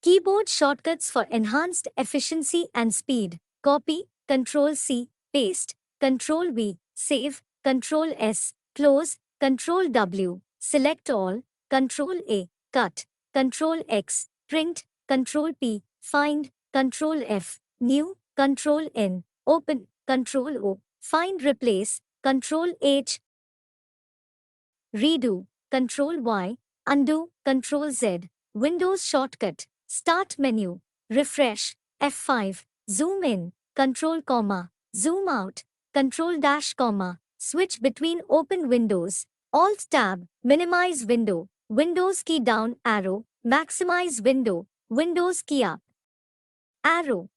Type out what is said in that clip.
Keyboard shortcuts for enhanced efficiency and speed. Copy, Ctrl+C, paste, Ctrl+V, save, Ctrl+S, close, Ctrl+W, select all, Ctrl+A, cut, Ctrl+X, print, Ctrl+P, find, Ctrl+F, new, Ctrl+N, open, Ctrl+O, find replace, Ctrl+H, redo, Ctrl+Y, undo, Ctrl+Z, Windows shortcut, start menu, refresh, F5, zoom in, Control comma, zoom out, Control dash comma, switch between open windows, Alt tab, minimize window, Windows key down arrow, maximize window, Windows key up arrow.